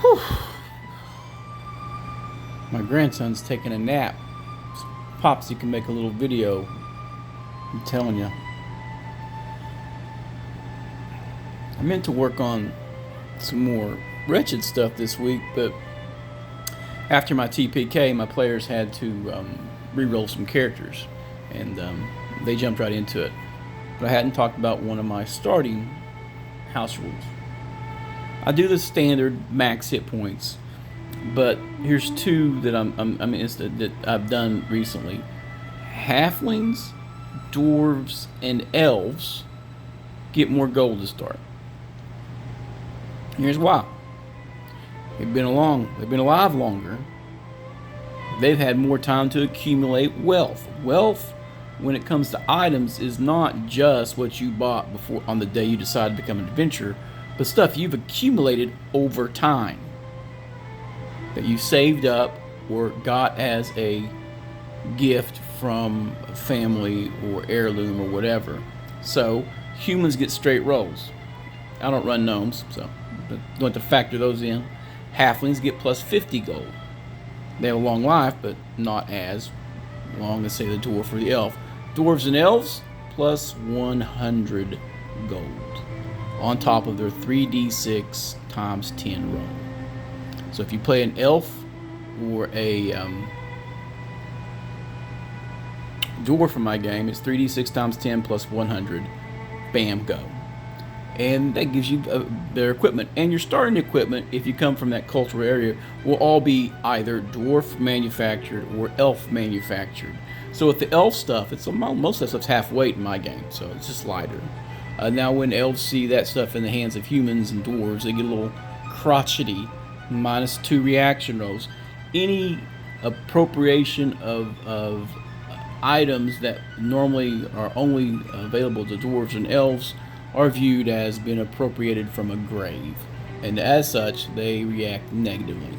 Whew. My grandson's taking a nap. Pops, you can make a little video. I'm telling you. I meant to work on some more wretched stuff this week, but after my TPK, my players had to re-roll some characters, and they jumped right into it. But I hadn't talked about one of my starting house rules. I do the standard max hit points, but here's two that that I've done recently. Halflings, dwarves, and elves get more gold to start. Here's why. They've been alive longer. They've had more time to accumulate wealth. Wealth, when it comes to items, is not just what you bought before on the day you decided to become an adventurer, but stuff you've accumulated over time that you saved up or got as a gift from a family or heirloom or whatever. So humans get straight rolls. I don't run gnomes, so don't have to factor those in. Halflings get plus 50 gold. They have a long life, but not as long as, say, the dwarf or the elf. Dwarves and elves, plus 100 gold, on top of their 3d6 times 10 roll. So if you play an elf or a dwarf in my game, it's 3d6 times 10 plus 100. Bam, go. And that gives you their equipment. And your starting equipment, if you come from that cultural area, will all be either dwarf manufactured or elf manufactured. So with the elf stuff, most of that stuff's half weight in my game, so it's just lighter. Now when elves see that stuff in the hands of humans and dwarves, they get a little crotchety. -2 reaction rolls. Any appropriation of items that normally are only available to dwarves and elves are viewed as being appropriated from a grave, and as such they react negatively.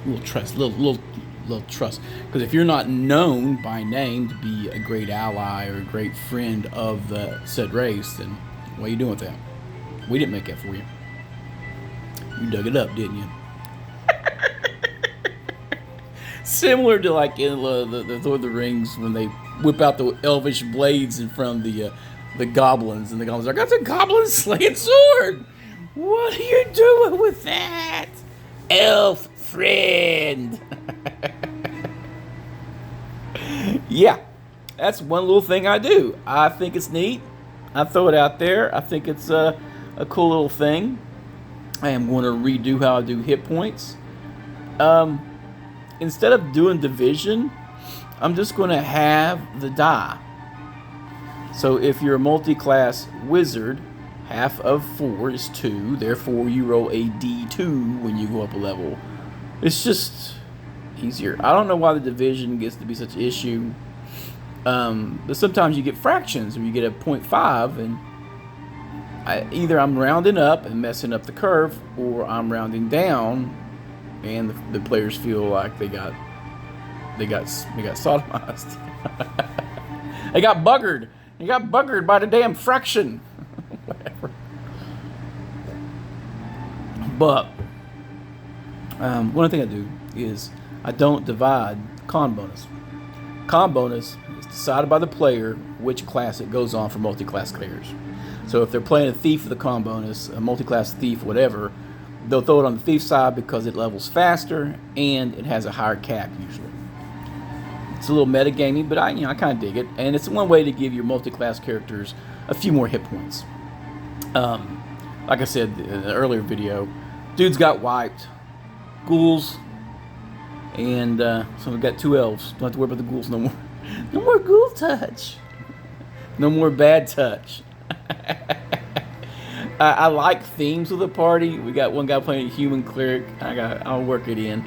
Little trust, because if you're not known by name to be a great ally or a great friend of the said race, then what are you doing with that? We didn't make that for you. You dug it up, didn't you? Similar to like in the Lord of the Rings, when they whip out the elvish blades in front of the goblins, and the goblins are, I got the goblin slaying sword. What are you doing with that, elf friend? Yeah, that's one little thing I do. I think it's neat. I throw it out there. I think it's a cool little thing. I am going to redo how I do hit points. Instead of doing division, I'm just going to have the die. So if you're a multi-class wizard, half of 4 is 2. Therefore, you roll a d2 when you go up a level. It's just easier. I don't know why the division gets to be such an issue. But sometimes you get fractions, or you get a 0.5, and either I'm rounding up and messing up the curve, or I'm rounding down, and the players feel like they got sodomized. They got buggered. They got buggered by the damn fraction. Whatever. But one thing I do is I don't divide con bonus. Con bonus is decided by the player which class it goes on for multi-class players. So if they're playing a thief for the con bonus, a multi-class thief, whatever, they'll throw it on the thief side because it levels faster and it has a higher cap usually. It's a little metagamey, but I kind of dig it, and it's one way to give your multi-class characters a few more hit points. Like I said in the earlier video, dudes got wiped, ghouls, and so we've got 2 elves. Don't have to worry about the ghouls no more. No more ghoul touch. No more bad touch. I like themes of the party. We got one guy playing a human cleric. I'll work it in.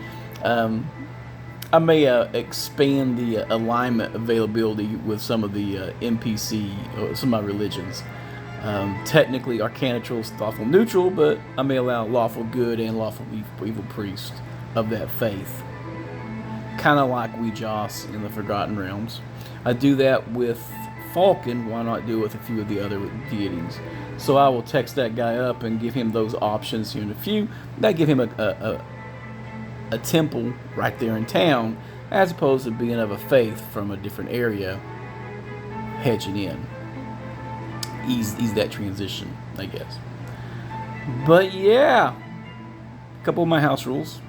I may expand the alignment availability with some of the NPC, or some of my religions. Technically, Arcanitrol is lawful neutral, but I may allow lawful good and lawful evil priest of that faith. Kind of like we Joss in the Forgotten Realms. I do that with Falcon. Why not do it with a few of the other deities? So I will text that guy up and give him those options here in a few. That give him a temple right there in town, as opposed to being of a faith from a different area hedging in. Ease that transition, I guess. But yeah, a couple of my house rules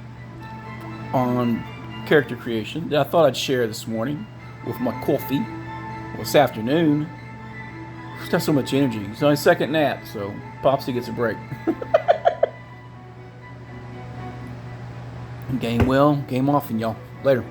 on character creation that I thought I'd share this morning with my coffee. Well, this afternoon, it's got so much energy. It's only second nap, so Popsy gets a break. Game well, game often, y'all. Later.